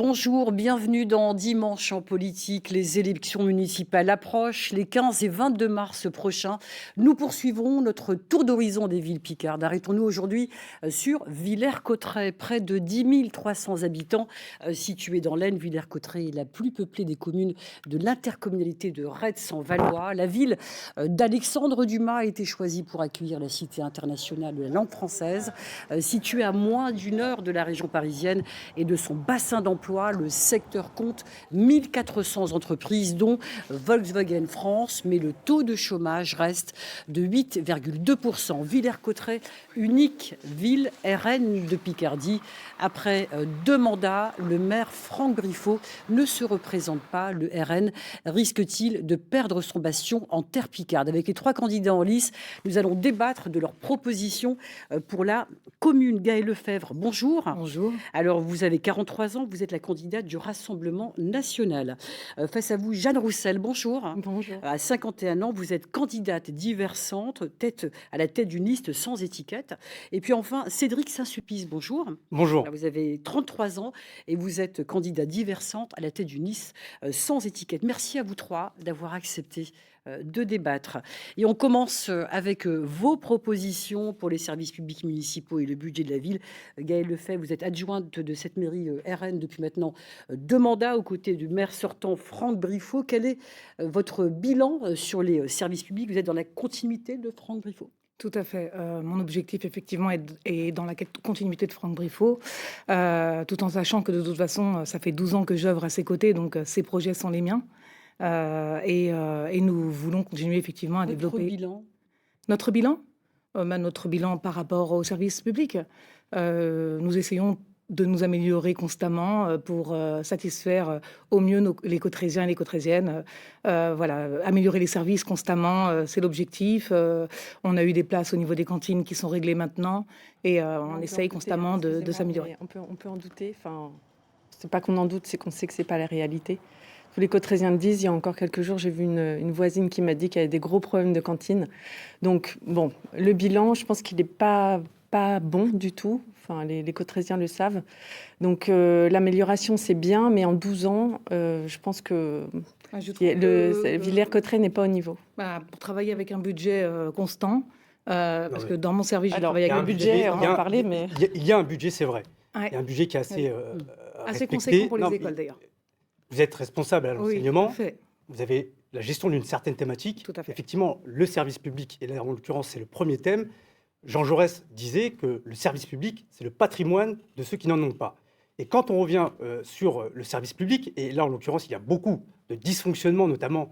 Bonjour, bienvenue dans Dimanche en politique. Les élections municipales approchent. Les 15 et 22 mars prochains, nous poursuivrons notre tour d'horizon des villes picardes. Arrêtons-nous aujourd'hui sur Villers-Cotterêts, près de 10 300 habitants situés dans l'Aisne. Villers-Cotterêts est la plus peuplée des communes de l'intercommunalité de Retz-en-Valois. La ville d'Alexandre Dumas a été choisie pour accueillir la Cité internationale de la langue française. Située à moins d'une heure de la région parisienne et de son bassin d'emploi, le secteur compte 1400 entreprises, dont Volkswagen France, mais le taux de chômage reste de 8,2%. Villers-Cotterêts, unique ville RN de Picardie. Après 2 mandats, le maire Franck Briffaut ne se représente pas. Le RN risque-t-il de perdre son bastion en terre picarde? Avec les 3 candidats en lice, nous allons débattre de leurs propositions pour la commune. Gaëlle Lefebvre, bonjour. Bonjour. Alors, vous avez 43 ans, vous êtes la candidate du Rassemblement national. Face à vous, Jeanne Roussel, bonjour. Bonjour. À 51 ans, vous êtes candidate diversante, à la tête d'une liste sans étiquette. Et puis enfin, Cédric Saint-Sulpice, bonjour. Bonjour. Vous avez 33 ans et vous êtes candidat diversante à la tête d'une liste sans étiquette. Merci à vous 3 d'avoir accepté de débattre. Et on commence avec vos propositions pour les services publics municipaux et le budget de la ville. Gaëlle Lefebvre, vous êtes adjointe de cette mairie RN depuis maintenant 2 mandats aux côtés du maire sortant Franck Briffaut. Quel est votre bilan sur les services publics? Vous êtes dans la continuité de Franck Briffaut? Tout à fait. Mon objectif, effectivement, est dans la continuité de Franck Briffaut, tout en sachant que de toute façon, ça fait 12 ans que j'œuvre à ses côtés, donc ces projets sont les miens. Et nous voulons continuer effectivement à développer. Bilan. Notre bilan Notre bilan par rapport aux services publics. Nous essayons de nous améliorer constamment pour satisfaire au mieux les Cotterésiens et les Cotterésiennes. Voilà, améliorer les services constamment, c'est l'objectif. On a eu des places au niveau des cantines qui sont réglées maintenant et on essaye constamment de s'améliorer. On peut en douter. Enfin, c'est pas qu'on en doute, c'est qu'on sait que c'est pas la réalité. Tous les Cotterésiens le disent. Il y a encore quelques jours, j'ai vu une voisine qui m'a dit qu'il y avait des gros problèmes de cantine. Donc, bon, le bilan, je pense qu'il n'est pas bon du tout. Enfin, les Cotterésiens le savent. Donc, l'amélioration, c'est bien, mais en 12 ans, je pense que Villers-Cotterêts n'est pas au niveau. Pour travailler avec un budget constant, parce que dans mon service, j'ai travaillé avec le budget, on va en parler, mais... Il y a un budget, c'est vrai. Ouais. Il y a un budget qui est assez assez respecté. conséquent pour les écoles, d'ailleurs. Vous êtes responsable à l'enseignement. Oui, vous avez la gestion d'une certaine thématique. Tout à fait. Effectivement, le service public, et là, en l'occurrence, c'est le premier thème. Jean Jaurès disait que le service public, c'est le patrimoine de ceux qui n'en ont pas. Et quand on revient sur le service public, et là, en l'occurrence, il y a beaucoup de dysfonctionnements, notamment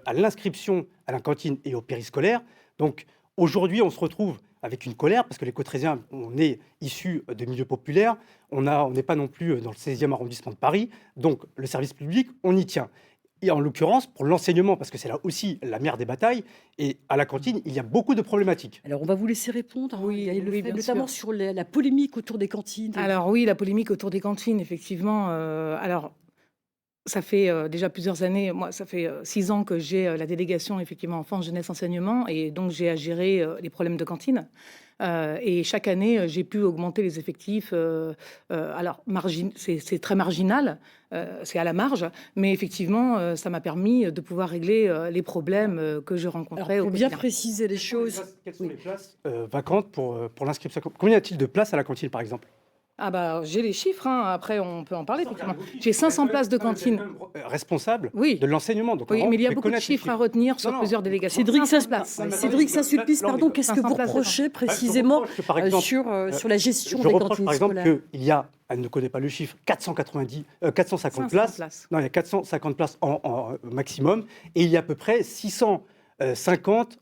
à l'inscription à la cantine et au périscolaire. Donc, aujourd'hui, on se retrouve avec une colère, parce que les Cotterésiens, on est issus de milieux populaires, on n'est pas non plus dans le 16e arrondissement de Paris, donc le service public, on y tient. Et en l'occurrence, pour l'enseignement, parce que c'est là aussi la mère des batailles, et à la cantine, il y a beaucoup de problématiques. Alors, on va vous laisser répondre, Oui, bien notamment sûr. sur la polémique autour des cantines. Alors oui, la polémique autour des cantines, effectivement. Alors, ça fait déjà plusieurs années, moi, ça fait 6 ans que j'ai la délégation, effectivement, enfance, jeunesse, enseignement, et donc j'ai à gérer les problèmes de cantine. Et chaque année, j'ai pu augmenter les effectifs. Alors, c'est très marginal, c'est à la marge, mais effectivement, ça m'a permis de pouvoir régler les problèmes que je rencontrais Alors, au pour bien quotidien. préciser les choses, Quelles sont les places vacantes pour l'inscription? Combien y a-t-il de places à la cantine, par exemple? Ah bah, j'ai les chiffres, hein. Après on peut en parler, effectivement. J'ai 500 places de cantine. Responsable Oui. de l'enseignement. Donc, Oui, vraiment, mais il y a vous beaucoup de connaître les chiffres à retenir sur Non, non. plusieurs délégations. Cédric 500 places. Saint-Sulpice, pardon, qu'est-ce que 500 vous places de reprochez précisément reproche que, par exemple, sur la gestion Je des reproche cantines par exemple scolaires? qu'il y a, elle ne connaît pas le chiffre, 450 500 places. Non, il y a 450 places en maximum. Et il y a à peu près 650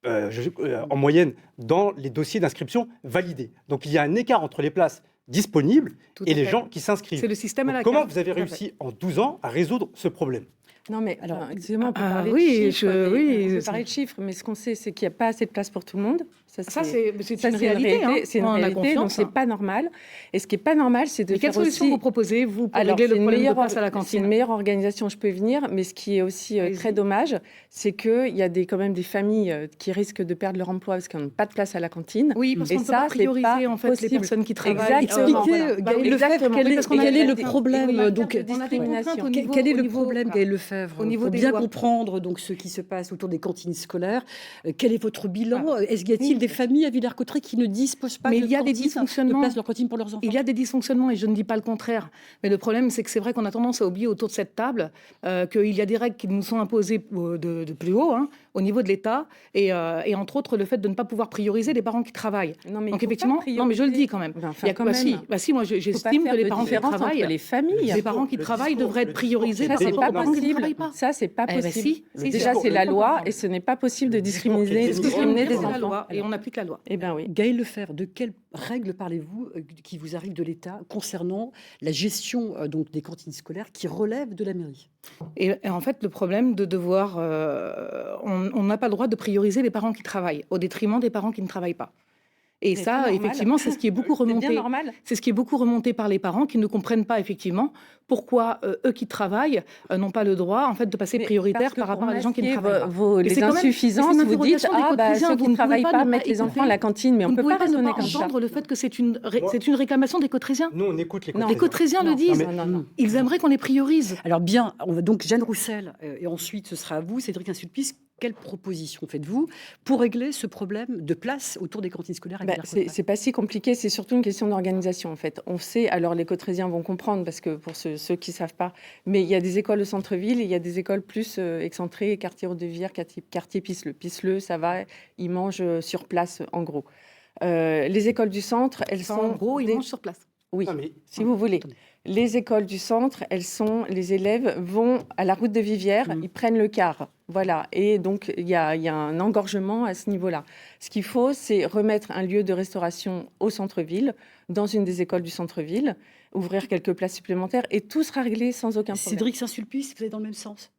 en moyenne dans les dossiers d'inscription validés. Donc il y a un écart entre les places disponibles Tout et à les fait. gens qui s'inscrivent. C'est le système à Donc, la comment carte. vous avez Tout à fait. réussi en 12 ans à résoudre ce problème? Non, mais Alors, enfin, excusez-moi, on peut ah, parler oui, de chiffres, on peut c'est- parler de chiffres, mais ce qu'on sait, c'est qu'il n'y a pas assez de place pour tout le monde. Ça, Ça, c'est une c'est réalité. Hein. c'est une On en a réalité, donc confiance. c'est Hein. pas normal. Et ce qui est pas normal, c'est de Mais quelle faire solution aussi... vous proposez, vous, pour Alors, régler le c'est une problème de meilleure, place à la c'est cantine? une meilleure organisation, je peux y venir, mais ce qui est aussi Allez-y. très dommage, c'est qu'il y a quand même des familles qui risquent de perdre leur emploi parce qu'elles n'ont pas de place à la cantine. Oui, parce Et qu'on ne peut ça, pas c'est prioriser pas en fait les possible. personnes qui travaillent. Exactement. Expliquez, Voilà. Gaël Bah oui, Lefebvre, exactement. quel est, Parce qu'on a quel est le des- problème on a donc, des contraintes au niveau- quel est au le niveau- problème, voilà. Gaël Lefebvre, Au niveau pour des bien lois. comprendre donc, ce qui se passe autour des cantines scolaires? Quel est votre bilan? Ah. Est-ce qu'il y a-t-il des familles à Villers-Cotterêts qui ne disposent pas Mais de il y a des cantine, de dysfonctionnements. place de leur cantine pour leurs enfants? Il y a des dysfonctionnements et je ne dis pas le contraire. Mais le problème, c'est que c'est vrai qu'on a tendance à oublier autour de cette table qu'il y a des règles qui nous sont imposées de plus haut, hein, au niveau de l'État, et entre autres le fait de ne pas pouvoir prioriser les parents qui travaillent. Non, mais il Donc faut effectivement, pas non mais je le dis quand même. prioriser. Enfin, Il y a, quand bah, même. si, moi Il faut pas j'estime faire que les de parents qui différence travaillent, entre les familles. les parents qui travaillent devraient être priorisés. Ça, par c'est rapport pas aux parents qui ne possible. travaillent pas. Ça, c'est pas Eh ben, possible. si, si, Déjà, si. c'est la loi et ce n'est pas possible de discriminer C'est des C'est la enfants. loi et on applique la loi. Eh bien oui. Gaël Lefebvre, de quelles règles parlez-vous qui vous arrivent de l'État concernant la gestion donc, des cantines scolaires qui relèvent de la mairie? Et en fait, le problème de devoir, on n'a pas le droit de prioriser les parents qui travaillent au détriment des parents qui ne travaillent pas. Et C'est ça, normal. effectivement, c'est ce qui est beaucoup C'est bien remonté. normal. C'est ce qui est beaucoup remonté par les parents qui ne comprennent pas effectivement pourquoi eux qui travaillent n'ont pas le droit en fait de passer Mais prioritaire parce que par rapport pour à des gens qui ne masquer travaillent pas. les c'est quand même- insuffisances, c'est une vous dites interrogation des cotidiens, ceux vous qui ne ne travaillent pouvez pas pas ne mettent pas les enfants écouter. à la cantine, mais on Vous ne ne peut pouvez pas pas ne raisonner pas comme ça. entendre le fait que c'est une Moi- réclamation des Cotrésiens. Nous, on écoute les Non. Les Cotrésiens le Non, disent. mais- non, non. Ils aimeraient qu'on les priorise. Alors bien, on va donc Jeanne Roussel, et ensuite ce sera à vous, Cédric Insulpice. Quelle proposition faites-vous pour régler ce problème de place autour des cantines scolaires à Villers-Cotterêts? C'est pas si compliqué, c'est surtout une question d'organisation en fait. On sait, alors les Cotrésiens vont comprendre parce que pour ceux qui ne savent pas, mais il y a des écoles au centre-ville et il y a des écoles plus excentrées, quartier Rodevire, quartier Pisseleu. Pisseleu, ça va, ils mangent sur place en gros. Les écoles du centre, elles Enfin, sont... en gros, ils des- mangent sur place. Oui, Non, mais- si vous voulez. Les écoles du centre, les élèves vont à la route de Vivière, ils prennent le car. Voilà. Et donc, il y a un engorgement à ce niveau-là. Ce qu'il faut, c'est remettre un lieu de restauration au centre-ville, dans une des écoles du centre-ville, ouvrir quelques places supplémentaires et tout sera réglé sans aucun problème. Cédric Saint-Sulpice, vous allez dans le même sens?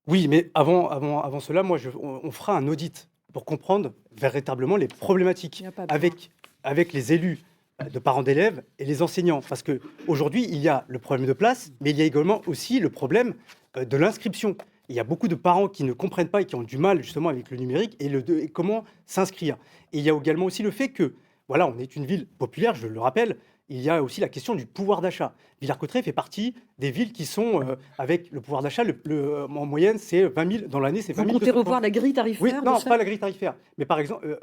Oui, mais avant cela, on fera un audit pour comprendre véritablement les problématiques Il n'y a pas besoin. avec les élus de parents d'élèves et les enseignants. Parce qu'aujourd'hui, il y a le problème de place, mais il y a également aussi le problème de l'inscription. Il y a beaucoup de parents qui ne comprennent pas et qui ont du mal justement avec le numérique et comment s'inscrire. Et il y a également aussi le fait que, voilà, on est une ville populaire, je le rappelle, il y a aussi la question du pouvoir d'achat. Villers-Cotterêts fait partie des villes qui sont avec le pouvoir d'achat, en moyenne, c'est 20 000 dans l'année, c'est 20 Vous 000. comptez revoir la grille tarifaire? Oui, de non, ça pas la grille tarifaire. Mais par exemple,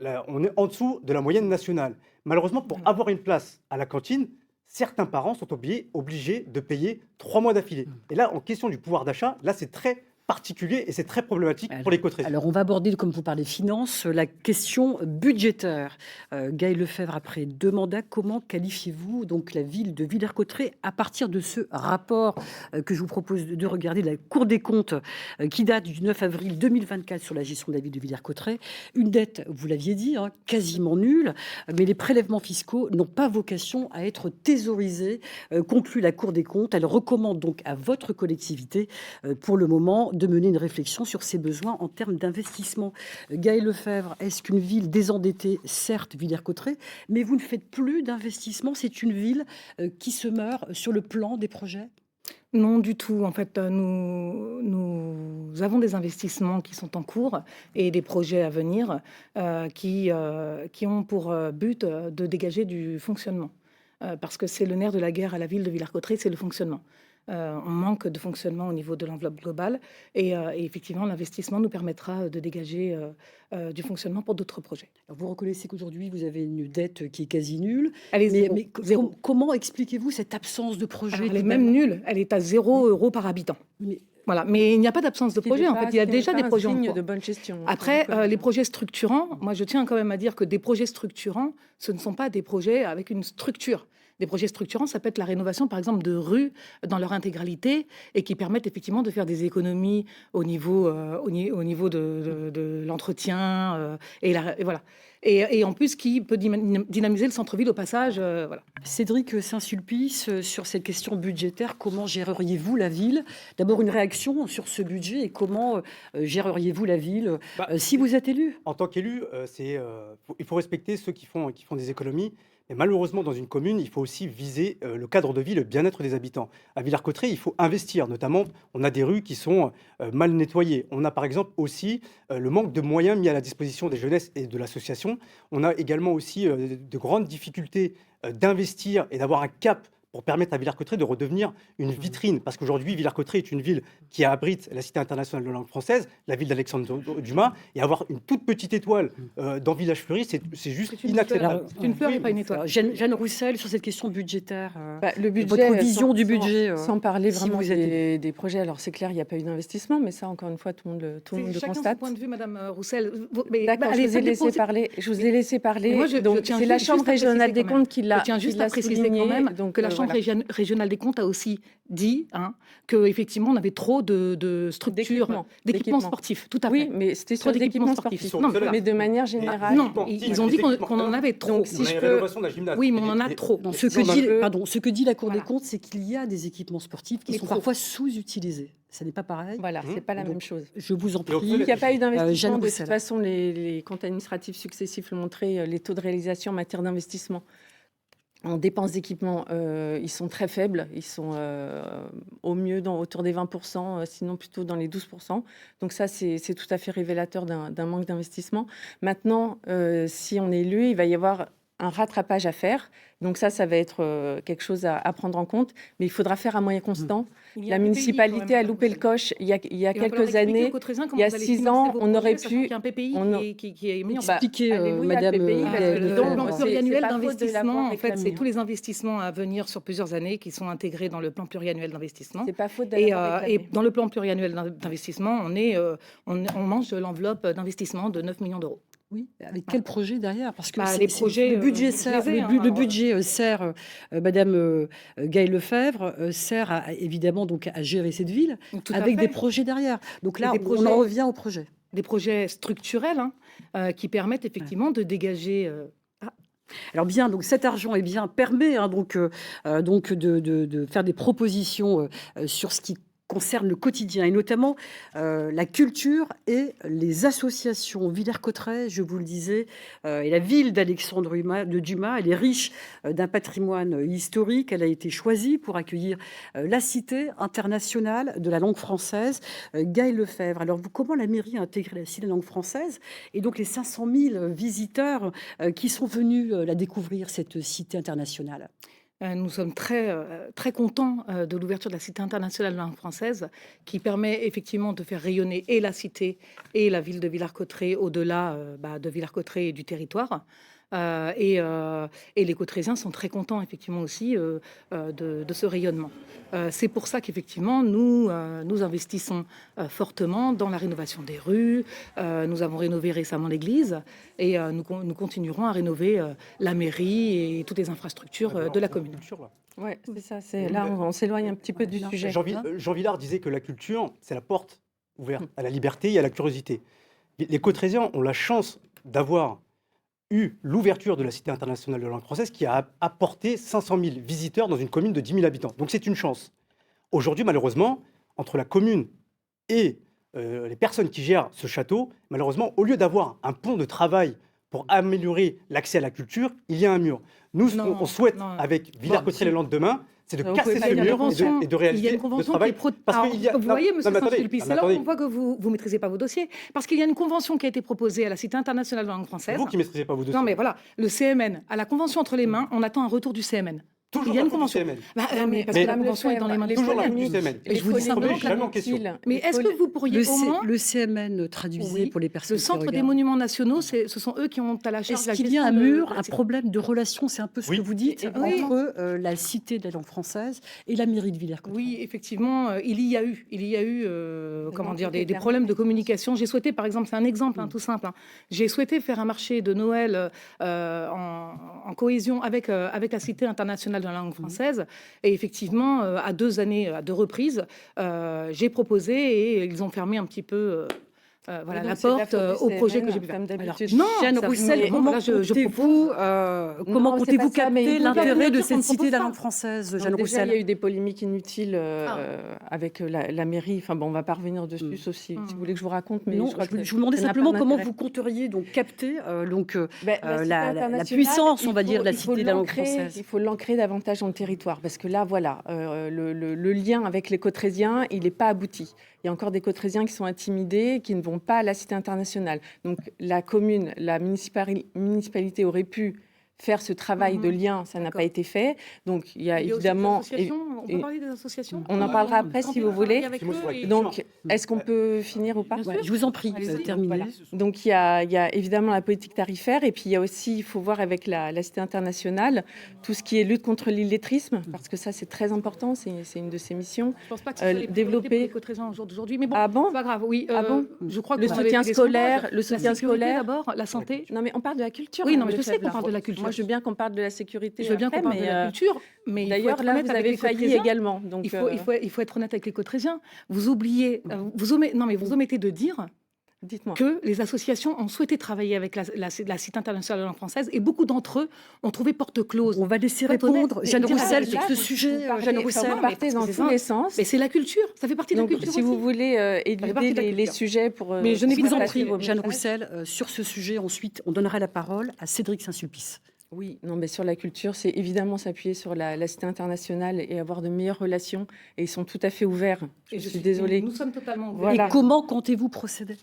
là, on est en dessous de la moyenne nationale. Malheureusement, pour avoir une place à la cantine, certains parents sont obligés de payer 3 mois d'affilée. Et là, en question du pouvoir d'achat, là, c'est très particulier et c'est très problématique pour les Cotrésiens. Alors, on va aborder, comme vous parlez finances, la question budgétaire. Gaël Lefebvre, après 2 mandats, comment qualifiez-vous donc la ville de Villers-Cotterêts à partir de ce rapport que je vous propose de regarder de la Cour des comptes qui date du 9 avril 2024 sur la gestion de la ville de Villers-Cotterêts? Une dette, vous l'aviez dit, hein, quasiment nulle, mais les prélèvements fiscaux n'ont pas vocation à être thésaurisés, conclut la Cour des comptes. Elle recommande donc à votre collectivité, pour le moment, de mener une réflexion sur ses besoins en termes d'investissement. Gaël Lefebvre, est-ce qu'une ville désendettée, certes Villers-Cotterêts, mais vous ne faites plus d'investissement? C'est une ville qui se meurt sur le plan des projets? Non, du tout. En fait, nous avons des investissements qui sont en cours et des projets à venir qui ont pour but de dégager du fonctionnement. Parce que c'est le nerf de la guerre à la ville de Villers-Cotterêts, c'est le fonctionnement. On manque de fonctionnement au niveau de l'enveloppe globale et effectivement, l'investissement nous permettra de dégager du fonctionnement pour d'autres projets. Alors, vous reconnaissez qu'aujourd'hui, vous avez une dette qui est quasi nulle. Elle est Mais, zéro. mais Zéro. comment expliquez-vous cette absence de projet? Alors, elle est même nulle. Elle est à 0 € par habitant. Mais- Voilà. Mais il n'y a pas d'absence de projet. En fait, il y a déjà des projets en signe cours. de bonne gestion. Après, les projets structurants, moi je tiens quand même à dire que des projets structurants, ce ne sont pas des projets avec une structure. Des projets structurants, ça peut être la rénovation, par exemple, de rues dans leur intégralité et qui permettent effectivement de faire des économies au niveau, au niveau de l'entretien et voilà. Et en plus, qui peut dynamiser le centre-ville au passage. Voilà. Cédric Saint-Sulpice, sur cette question budgétaire, comment géreriez-vous la ville? D'abord, une réaction sur ce budget et comment géreriez-vous la ville si vous êtes élu? En tant qu'élu, il faut respecter ceux qui font des économies. Mais malheureusement, dans une commune, il faut aussi viser le cadre de vie, le bien-être des habitants. À Villers-Cotterêts, il faut investir. Notamment, on a des rues qui sont mal nettoyées. On a par exemple aussi le manque de moyens mis à la disposition des jeunesses et de l'association. On a également aussi de grandes difficultés d'investir et d'avoir un cap pour permettre à Villers-Cotterêts de redevenir une vitrine. Parce qu'aujourd'hui, Villers-Cotterêts est une ville qui abrite la Cité internationale de la langue française, la ville d'Alexandre Dumas, et avoir une toute petite étoile dans Village-Fleury, c'est juste inacceptable. C'est une fleur et pas une étoile. Jeanne Roussel, sur cette question budgétaire, Le budget, votre vision du budget, sans parler si vraiment vous êtes des projets. Alors c'est clair, il n'y a pas eu d'investissement, mais ça, encore une fois, tout le monde le Chacun son constate. point de vue, Madame Roussel. D'accord, je vous ai laissé parler. Je vous ai laissé parler. Mais moi, je Donc tiens c'est la juste Chambre à préciser régionale des quand même. comptes qui l'a Je tiens juste à préciser souligné. quand même Donc, que la Chambre voilà. régionale des comptes a aussi dit qu'effectivement, on avait trop de structures, d'équipements sportifs. Tout à fait. Oui, mais c'était Trop sur des d'équipements équipements sportifs. sportifs. Non, Mais de manière générale. Non, ils ont dit qu'on en avait trop. Donc, On a une rénovation d'un gymnase. Oui, mais on en a trop. Non, Si on a- ce que dit la Cour Voilà. des comptes, c'est qu'il y a des équipements sportifs qui Mais sont trop. parfois sous-utilisés. Ça n'est pas pareil. Voilà, c'est pas la Donc, même chose. Je vous en Et au prie. fait, Il n'y a pas eu Jeanne d'investissement. De toute Roussel. façon, les comptes administratifs successifs l'ont montré, les taux de réalisation en matière d'investissement en dépenses d'équipement, ils sont très faibles. Ils sont au mieux autour des 20%, sinon plutôt dans les 12%. Donc ça, c'est tout à fait révélateur d'un manque d'investissement. Maintenant, si on est élu, il va y avoir un rattrapage à faire. Donc ça va être quelque chose à prendre en compte. Mais il faudra faire à moyen constant. La municipalité a loupé le coche il y a quelques années. Il y a 6 ans, on aurait pu... Il y a un PPI on qui est mis en place. Expliquez, alléluia, Madame. le PPI, parce que Gaëlle le Le don, Lefebvre. plan c'est pluriannuel pas faute de d'investissement, l'avoir en fait, c'est réclamé, tous les investissements à venir sur plusieurs années qui sont intégrés dans le plan pluriannuel d'investissement. C'est pas faute de Et, l'avoir et réclamé. dans le plan pluriannuel d'investissement, on mange de l'enveloppe d'investissement de 9 millions d'euros. Oui, avec quel projet derrière? Parce que Les projets, le budget je sert, les ai, le budget sert, Madame Gaëlle Lefebvre, sert évidemment donc à gérer cette ville Tout à avec fait. des projets derrière. Donc là, des on projets- en revient au projet. Des projets structurels qui permettent effectivement de dégager. Alors bien, donc cet argent permet donc de faire des propositions sur ce qui concerne le quotidien et notamment la culture et les associations. Villers-Cotterêts, je vous le disais, et la ville d'Alexandre Dumas, elle est riche d'un patrimoine historique. Elle a été choisie pour accueillir la Cité internationale de la langue française. Gaëlle Lefebvre, alors comment la mairie a intégré la Cité de la langue française et donc les 500 000 visiteurs qui sont venus la découvrir, cette Cité internationale? Nous sommes très contents de l'ouverture de la Cité internationale de la langue française, qui permet effectivement de faire rayonner et la cité et la ville de Villers-Cotterêts au-delà de Villers-Cotterêts et du territoire. Et les Cotterésiens sont très contents effectivement aussi de ce rayonnement. C'est pour ça qu'effectivement nous investissons fortement dans la rénovation des rues. Nous avons rénové récemment l'église et nous continuerons à rénover la mairie et toutes les infrastructures de la commune. Oui, c'est ça. Là, on s'éloigne un petit peu du sujet. Jean Villard disait que la culture, c'est la porte ouverte à la liberté et à la curiosité. Les Cotterésiens ont la chance d'avoir eu l'ouverture de la Cité internationale de la langue française qui a apporté 500 000 visiteurs dans une commune de 10 000 habitants. Donc c'est une chance. Aujourd'hui, malheureusement, entre la commune et les personnes qui gèrent ce château, malheureusement, au lieu d'avoir un pont de travail pour améliorer l'accès à la culture, il y a un mur. Nous, ce qu'on souhaite avec Villers-Cotterêts-les-Landes demain, c'est de casser ce mur et de réaliser il y a une le convention travail. qui est Parce qu'il y a- vous voyez, monsieur mais attendez, Saint-Sulpice, mais c'est là attendez. qu'on voit que vous ne maîtrisez pas vos dossiers. Parce qu'il y a une convention qui a été proposée à la Cité internationale de la langue C'est française. vous qui ne maîtrisez pas vos dossiers. Non, mais voilà, le CMN a la convention entre les mains, on attend un retour du CMN. Toujours il y a une la faute du convention. CMN. Mais parce que la convention est dans les mains du Toujours la CMN. faute du CMN. Et je vous dis simplement que jamais en question. Mais est-ce que vous pourriez au moins... Le CMN, traduisez Oui, pour les personnes Le qui Centre des regardent. monuments nationaux, ce sont eux qui ont à la charge Est-ce la qu'il y a un gestion de mur, la un cité. problème de relation, c'est un peu ce Oui. que vous dites, Oui. entre la Cité de la langue française et la mairie de Villers-Cotterêts? Oui, effectivement, il y a eu comment dire, des problèmes de communication. J'ai souhaité, par exemple, c'est un exemple tout simple, j'ai souhaité faire un marché de Noël en cohésion avec la Cité internationale de de la langue française. Et effectivement, à 2 années, à 2 reprises, j'ai proposé et ils ont fermé un petit peu voilà, Donc la c'est de porte faute du au projet que CNL, j'ai pu faire. comme d'habitude. Non, Jeanne ça- Roussel, mais- comment là, je comptez-vous, Non, c'est capter pas ça, mais vous l'intérêt pouvez de dire qu'on cette ne cité de la propose langue pas. française, Donc Jeanne déjà, il y a Roussel? eu des polémiques inutiles avec la mairie. Enfin bon, on va pas revenir dessus, Mm. sauf si vous voulez que je vous raconte. Mais Non, je crois que je vous demandais ça n'a simplement pas comment d'intérêt. vous compteriez donc capter La cité la internationale, puissance, on va dire, de la il faut cité de la langue l'ancrer, française. il faut l'ancrer davantage dans le territoire, parce que là, voilà, le lien avec les Cotrésiens, il n'est pas abouti. Il y a encore des Cotrésiens qui sont intimidés, qui ne vont pas à la cité internationale. Donc la commune, la municipalité aurait pu faire ce travail de lien, ça n'a D'accord. pas été fait. Donc il y a Il y a aussi des évidemment... associations. On peut et- parler des associations. On en parlera après, si vous voulez. Avec Moi, je eux pourrais- et- Donc, est-ce qu'on peut finir ou pas? Bien Ouais, sûr. je vous en prie, Allez-y. terminez. Voilà. Donc il y a évidemment la politique tarifaire et puis il y a aussi, il faut voir avec la cité internationale, tout ce qui est lutte contre l'illettrisme, parce que ça c'est très important, c'est une de ses missions. Je pense pas que ce soit les priorités développer- pour les Cotrésiens au jour d'aujourd'hui. Mais bon, Ah bon? c'est pas grave. Oui. Ah bon? Je crois que Le vous avez soutien fait des scolaire, sondages. le soutien La sécurité scolaire. d'abord, la santé. Non mais on parle de la culture. Oui, non, Madame mais je sais Lefebvre, qu'on parle là. de la culture. Moi je veux bien qu'on parle de la sécurité. Je veux bien après, qu'on parle de mais, la culture, mais il faut D'ailleurs être là honnête vous avec avez les failli Cotrésiens. également. Donc Il faut être honnête avec les Cotrésiens. Vous oubliez, vous omettez de dire dites-moi. que les associations ont souhaité travailler avec la Cité internationale de la langue française et beaucoup d'entre eux ont trouvé porte close. On va laisser Faut être honnête. répondre Jeanne Là, Roussel là, sur ce sujet. Jeanne Roussel. Vous partez dans tous les sens. Mais c'est la culture, ça fait partie de la Donc culture si aussi. vous voulez fait partie éluder de la les culture. sujets pour... Mais je n'ai Je pas vous en passer prie, vos Jeanne messages. Roussel, sur ce sujet, ensuite, on donnera la parole à Cédric Saint-Sulpice. Oui, non, mais sur la culture, c'est évidemment s'appuyer sur la cité internationale et avoir de meilleures relations. Et ils sont tout à fait ouverts. Je suis désolée. Nous sommes totalement ouverts. Voilà. Et comment comptez-vous procéder?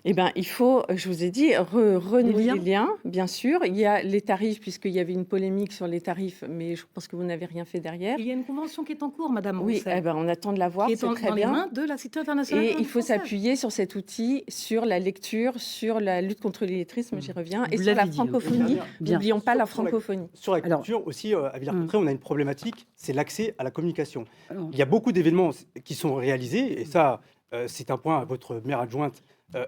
Eh bien, il faut, je vous ai dit, renouer liens. les liens, bien sûr. Il y a les tarifs, puisqu'il y avait une polémique sur les tarifs, mais je pense que vous n'avez rien fait derrière. Il y a une convention qui est en cours, Madame Oui, Roussel, eh ben, on attend de la voir, qui est c'est très dans les bien. mains de la Cité internationale. de Et la langue il faut française. s'appuyer sur cet outil, sur la lecture, sur la lutte contre l'illettrisme, j'y reviens, et Vous sur la l'avez dit, hein. francophonie. Bien. N'oublions pas la Sur la- francophonie. Sur la Alors- culture aussi, à Villers-Cotterêts, on a une problématique, c'est l'accès à la communication. Alors, Il y a beaucoup d'événements qui sont réalisés, et ça, c'est un point à votre maire adjointe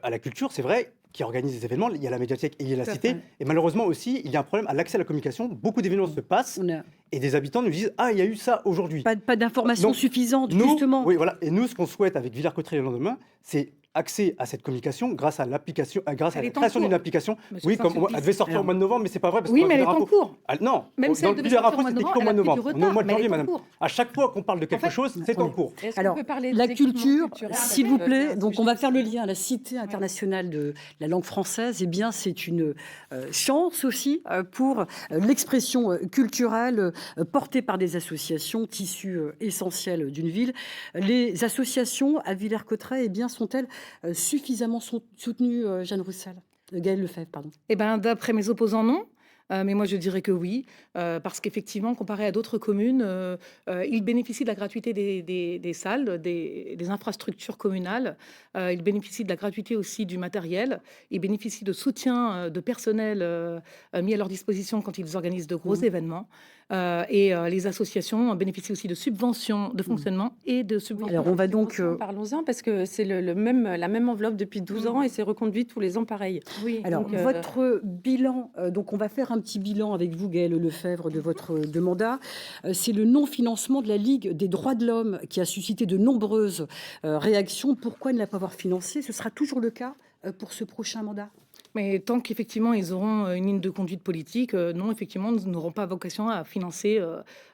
à la culture, c'est vrai, qui organise des événements. Il y a la médiathèque et il y a la Tout à cité. fait. Et malheureusement aussi, il y a un problème à l'accès à la communication. Beaucoup d'événements se passent on n'a et des habitants nous disent « Ah, il y a eu ça aujourd'hui ». pas d'informations Donc, suffisantes, Nous, justement. oui, voilà. Et nous, ce qu'on souhaite avec Villers-Cotterêts le lendemain, c'est accès à cette communication grâce à l'application, grâce à Elle la est en création cours. d'une application. Monsieur Oui, comme Saint-Sulpice. elle devait sortir au mois de novembre, mais c'est pas vrai parce Oui, qu'on a mais elle vu est le en rapport. cours. Ah, non, Même si dans elle le devait Villers sortir au rapport, mois de c'était novembre, qu'au mois de elle a pris novembre. du On est au mois retard, de mais elle janvier, est en madame. cours. À chaque fois qu'on parle de quelque fait, chose, c'est en cours. Est-ce qu'on Alors, peut parler la des équipements culture, culturels s'il vous plaît, avec, donc on va faire le lien à la Cité internationale de la langue française. Eh bien, c'est une chance aussi pour l'expression culturelle portée par des associations, tissu essentiel d'une ville. Les associations à Villers-Cotterêts, eh bien, sont-elles suffisamment soutenues, Jeanne Roussel, Gaëlle Lefebvre, pardon. Eh ben, d'après mes opposants, non. Mais moi, je dirais que oui, parce qu'effectivement, comparé à d'autres communes, ils bénéficient de la gratuité des salles, des infrastructures communales. Ils bénéficient de la gratuité aussi du matériel. Ils bénéficient de soutien de personnel mis à leur disposition quand ils organisent de gros événements. Et les associations bénéficient aussi de subventions de fonctionnement et de subventions. Alors, on va donc... Parlons-en, parce que c'est la même enveloppe depuis 12 ans et c'est reconduit tous les ans pareil. Oui. Alors, Donc, votre bilan, donc on va faire un petit bilan avec vous, Gaëlle Lefebvre, de votre mandat. C'est le non-financement de la Ligue des droits de l'homme qui a suscité de nombreuses réactions. Pourquoi ne la pas avoir financé? Ce sera toujours le cas pour ce prochain mandat? Mais tant qu'effectivement ils auront une ligne de conduite politique, non, effectivement, nous n'aurons pas vocation à financer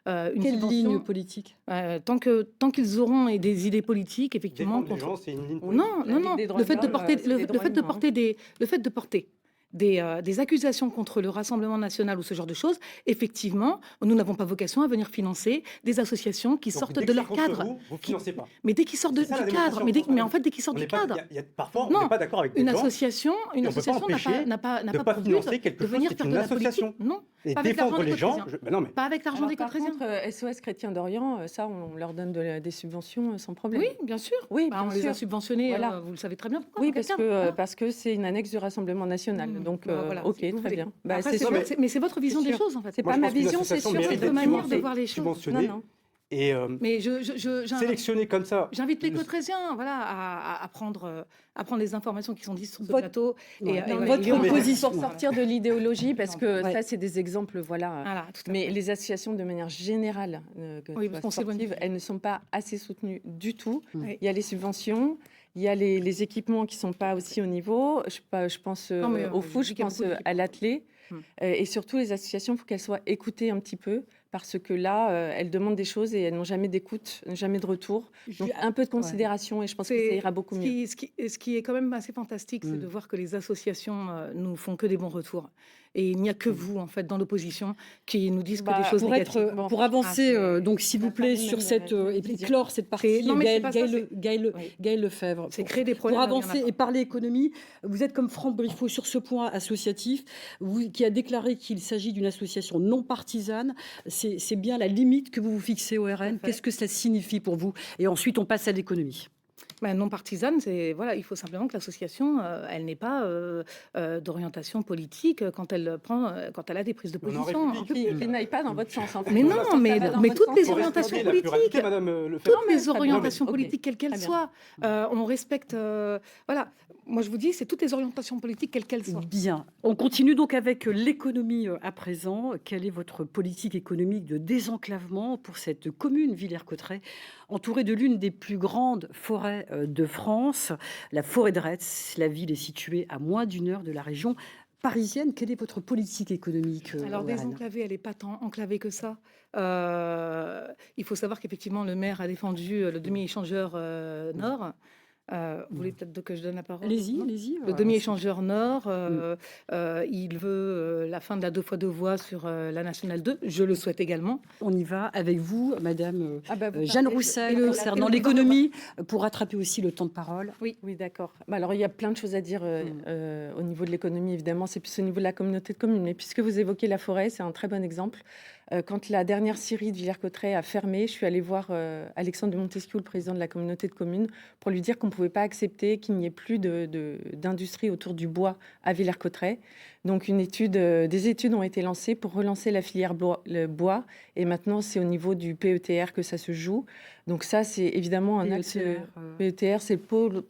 une Quelle subvention. ligne politique? Tant qu'ils auront des idées politiques, effectivement, Défendre les gens, c'est une ligne Oui. non, La non, Ligue non. des droits Le de fait de l'homme, porter, c'est le des fait droits de humains, porter des accusations contre le Rassemblement national ou ce genre de choses, effectivement, nous n'avons pas vocation à venir financer des associations qui Donc, sortent dès de que leur c'est contre cadre. Vous ne financez pas. Mais dès qu'ils sortent C'est du ça, la cadre, démocratie mais en en fait, dès qu'ils sortent On du n'est pas- cadre. Parfois, on Non. n'est pas d'accord avec des Une gens. association on peut pas n'a empêcher n'a pas de pour pas but financer quelque de chose venir qui est faire une de la association. politique. Non, Et pas avec l'argent défendre des les gens. Cotrésiens. Non, mais pas avec l'argent des Par Cotrésiens. contre, SOS Chrétien d'Orient, ça, on leur donne des subventions sans problème. Oui, bien sûr. Oui, Bah, on bien les a sûr. subventionnés, Voilà. vous le savez très bien pourquoi. Oui, dans quel parce cadre, voilà. que c'est une annexe du Rassemblement national. Mmh. Donc, Bah, voilà, ok, si vous très voulez. bien. Bah, Après, c'est c'est sûr. mais c'est votre vision C'est des sûr. choses, en fait. C'est Moi, pas je ma pense qu'une vision, c'est association sûr. mérite C'est d'être votre manière de subventionnée. voir les choses. subventionnée. Non, non. Et Mais sélectionner comme ça, j'invite les le- Cotrésiens, voilà, à prendre les informations qui sont dites sur ce Votre- plateau. Ouais. Et Non, voilà, mais il est en mais- position. pour sortir de l'idéologie, parce que Ouais. ça, c'est des exemples, voilà. Voilà, tout à Mais fait. les associations, de manière générale, Oui, parce qu'on s'éloigne sportives, du- elles ne sont pas assez soutenues du tout. Oui. Il y a les subventions, il y a les équipements qui ne sont pas aussi au niveau. Je pense Non, mais, au foot, je je dis qu'il y a pense beaucoup à d'équipements. l'athlé. Hum. Et surtout, les associations, il faut qu'elles soient écoutées un petit peu, parce que là, elles demandent des choses et elles n'ont jamais d'écoute, jamais de retour. Donc, un peu de considération, et je pense que ça ira beaucoup mieux. Ce qui est quand même assez fantastique, c'est de voir que les associations nous font que des bons retours. Et il n'y a que vous, en fait, dans l'opposition, qui nous disent que Bah, des choses Pour négatives. être, Bon. pour avancer, c'est- donc s'il vous la plaît, farine sur même, cette et puis clore cette partie, non, mais c'est pas ça, Gaël Oui. Lefebvre. C'est Pour- créer des Pour problèmes. avancer et parler économie, vous êtes comme Franck Briffaut sur ce point associatif, qui a déclaré qu'il s'agit d'une association non partisane. C'est bien la limite que vous vous fixez au RN. fait. Qu'est-ce que ça signifie pour vous? Et ensuite, on passe à l'économie. Non partisane, c'est voilà, il faut simplement que l'association, elle n'ait pas d'orientation politique quand elle a des prises de On est en position. République. Qui n'aille pas dans votre sens, en fait. Mais non, Ça mais, va dans mais votre toutes sens. les Faut orientations respecter la pluralité, politiques, Madame Lefebvre. toutes mais les très bien. orientations Ok. politiques, quelles qu'elles Très bien. soient, on respecte. Voilà, moi je vous dis, c'est toutes les orientations politiques, quelles qu'elles soient. Bien. On continue donc avec l'économie à présent. Quelle est votre politique économique de désenclavement pour cette commune, Villers-Cotterêts, entourée de l'une des plus grandes forêts de France, la forêt de Retz? La ville est située à moins d'une heure de la région parisienne. Quelle est votre politique économique Alors, au RN? désenclavée, elle n'est pas tant enclavée que ça. Il faut savoir qu'effectivement, le maire a défendu le demi-échangeur nord. Vous voulez peut-être que je donne la parole? Allez-y, Non allez-y. Le demi-échangeur nord, il veut la fin de la 2x2 voies sur la nationale 2. Je le souhaite également. On y va avec vous, Madame Ah bah, vous Jeanne parlez- Roussel, et le- concernant et le- l'économie, pour rattraper aussi le temps de parole. Oui, d'accord. Bah, alors, il y a plein de choses à dire au niveau de l'économie, évidemment. C'est plus au niveau de la communauté de communes. Mais puisque vous évoquez la forêt, c'est un très bon exemple. Quand la dernière scierie de Villers-Cotterêts a fermé, je suis allée voir Alexandre de Montesquieu, le président de la communauté de communes, pour lui dire qu'on ne pouvait pas accepter qu'il n'y ait plus d'industrie autour du bois à Villers-Cotterêts. Donc, des études ont été lancées pour relancer la filière le bois. Et maintenant, c'est au niveau du PETR que ça se joue. Donc ça, c'est évidemment un axe. PETR, c'est le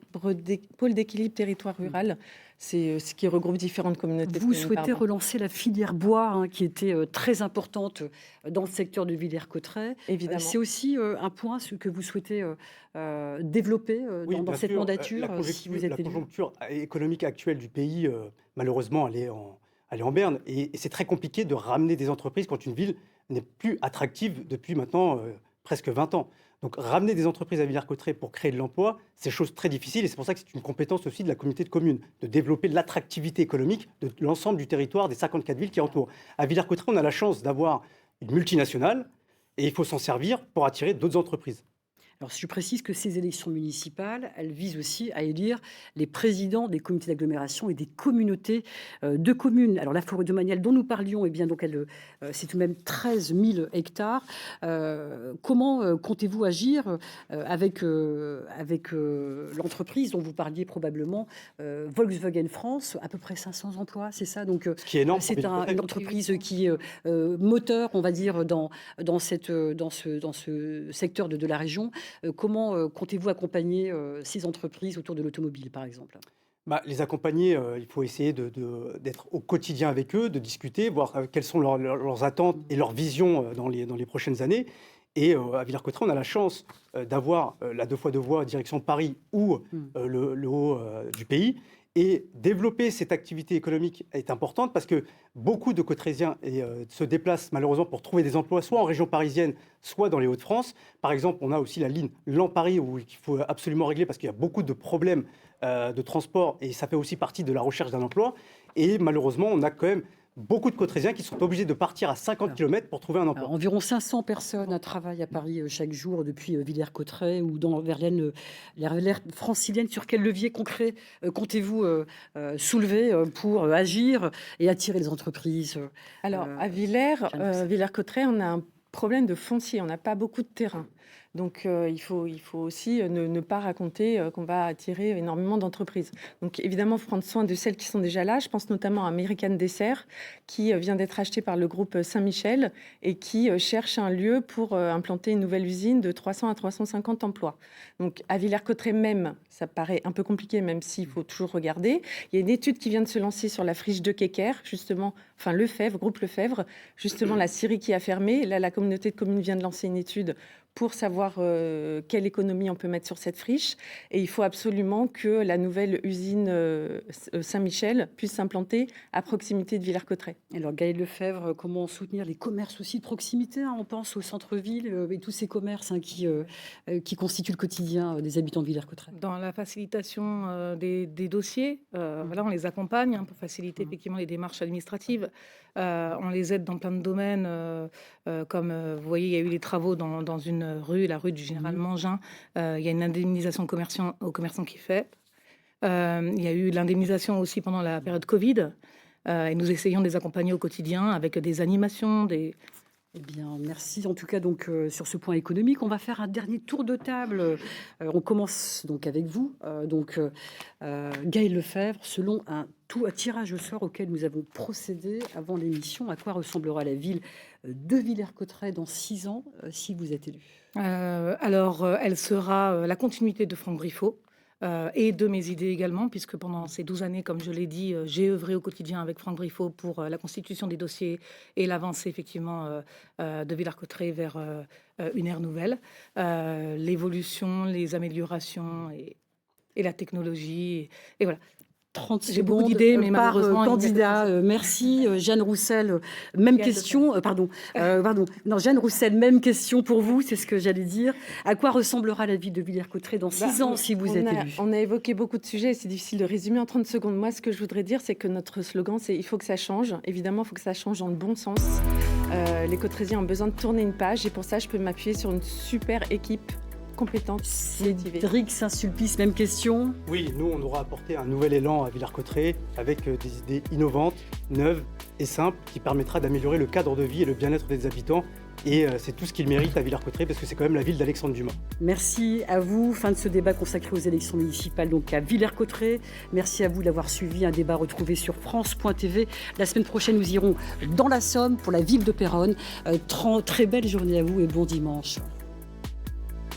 pôle d'équilibre territoire rural. C'est ce qui regroupe différentes communautés. de Vous communes, souhaitez pardon. relancer la filière bois, hein, qui était très importante dans le secteur de Villers-Cotterêts. Évidemment. C'est aussi un point que vous souhaitez développer Oui, dans bien cette sûr, mandature, si vous êtes la élu. conjoncture économique actuelle du pays, malheureusement, elle est en berne. Et c'est très compliqué de ramener des entreprises quand une ville n'est plus attractive depuis maintenant presque 20 ans. Donc ramener des entreprises à Villers-Cotterêts pour créer de l'emploi, c'est chose très difficile. Et c'est pour ça que c'est une compétence aussi de la communauté de communes, de développer l'attractivité économique de l'ensemble du territoire des 54 villes qui entourent. À Villers-Cotterêts, on a la chance d'avoir une multinationale et il faut s'en servir pour attirer d'autres entreprises. Alors, je précise que ces élections municipales, elles visent aussi à élire les présidents des comités d'agglomération et des communautés de communes. Alors, la forêt domaniale dont nous parlions, eh bien, donc, c'est tout de même 13 000 hectares. Comment comptez-vous agir avec l'entreprise dont vous parliez probablement, Volkswagen France, à peu près 500 emplois, c'est ça? Donc, Ce qui est énorme. pour c'est Villers-Cotterêts. une entreprise qui est moteur, on va dire, dans ce secteur de la région. Comment comptez-vous accompagner ces entreprises autour de l'automobile, par exemple? Les accompagner, il faut essayer d'être au quotidien avec eux, de discuter, voir quelles sont leurs attentes et leurs visions dans les prochaines années. Et à Villers-Cotterêts, on a la chance d'avoir la 2x2 voies direction Paris ou le haut du pays. Et développer cette activité économique est importante parce que beaucoup de Cotrésiens se déplacent malheureusement pour trouver des emplois, soit en région parisienne, soit dans les Hauts-de-France. Par exemple, on a aussi la ligne Lens-Paris qu'il faut absolument régler parce qu'il y a beaucoup de problèmes de transport et ça fait aussi partie de la recherche d'un emploi. Et malheureusement, on a quand même beaucoup de Cotrésiens qui sont obligés de partir à 50 km pour trouver un emploi. Alors, environ 500 personnes travaillent à Paris chaque jour depuis Villers-Cotterêts ou vers l'aire francilienne. Sur quel levier concret comptez-vous soulever pour agir et attirer les entreprises? Alors, à Villers-Cotterêts, on a un problème de foncier. On n'a pas beaucoup de terrain. Donc, il faut aussi ne pas raconter qu'on va attirer énormément d'entreprises. Donc, évidemment, il faut prendre soin de celles qui sont déjà là. Je pense notamment à American Dessert, qui vient d'être acheté par le groupe Saint-Michel et qui cherche un lieu pour implanter une nouvelle usine de 300 à 350 emplois. Donc, à Villers-Cotterêts même, ça paraît un peu compliqué, même s'il faut toujours regarder. Il y a une étude qui vient de se lancer sur la friche de Kéker, justement, enfin Lefebvre, groupe Lefebvre, justement la scierie qui a fermé. Là, la communauté de communes vient de lancer une étude pour savoir quelle économie on peut mettre sur cette friche. Et il faut absolument que la nouvelle usine Saint-Michel puisse s'implanter à proximité de Villers-Cotterêts. Alors Gaëlle Lefebvre, comment soutenir les commerces aussi de proximité, hein, on pense au centre-ville et tous ces commerces, hein, qui constituent le quotidien des habitants de Villers-Cotterêts. Dans la facilitation des dossiers, voilà, on les accompagne, hein, pour faciliter effectivement les démarches administratives. On les aide dans plein de domaines, comme vous voyez, il y a eu des travaux dans une rue, la rue du Général Mangin. Il y a une indemnisation aux commerçants qui est faite. Il y a eu l'indemnisation aussi pendant la période Covid. Et nous essayons de les accompagner au quotidien avec des animations, Eh bien, merci en tout cas donc sur ce point économique. On va faire un dernier tour de table. On commence donc avec vous. Gaëlle Lefebvre, selon un tirage au sort auquel nous avons procédé avant l'émission, à quoi ressemblera la ville de Villers-Cotterêts dans 6 ans si vous êtes élu? Elle sera la continuité de Franck Briffaut. Et de mes idées également, puisque pendant ces 12 années, comme je l'ai dit, j'ai œuvré au quotidien avec Franck Briffaut pour la constitution des dossiers et l'avancée effectivement de Villers-Cotterêts vers une ère nouvelle. L'évolution, les améliorations et la technologie. Et voilà. 30 J'ai beaucoup secondes d'idées, mais par malheureusement, candidat. Merci. Jeanne Roussel, même question. Jeanne Roussel, même question pour vous, c'est ce que j'allais dire. À quoi ressemblera la ville de Villers-Cotterêts dans 6 ans si vous êtes élu? On a évoqué beaucoup de sujets, c'est difficile de résumer en 30 secondes. Moi, ce que je voudrais dire, c'est que notre slogan, c'est « Il faut que ça change ». Évidemment, il faut que ça change dans le bon sens. Les Cotterésiens ont besoin de tourner une page et pour ça, je peux m'appuyer sur une super équipe compétente, motivée. Cédric Saint-Sulpice, même question. Oui, nous, on aura apporté un nouvel élan à Villers-Cotterêts avec des idées innovantes, neuves et simples qui permettra d'améliorer le cadre de vie et le bien-être des habitants. Et c'est tout ce qu'il mérite à Villers-Cotterêts parce que c'est quand même la ville d'Alexandre Dumas. Merci à vous. Fin de ce débat consacré aux élections municipales donc à Villers-Cotterêts. Merci à vous d'avoir suivi un débat retrouvé sur France.tv. La semaine prochaine, nous irons dans la Somme pour la ville de Péronne. Très belle journée à vous et bon dimanche.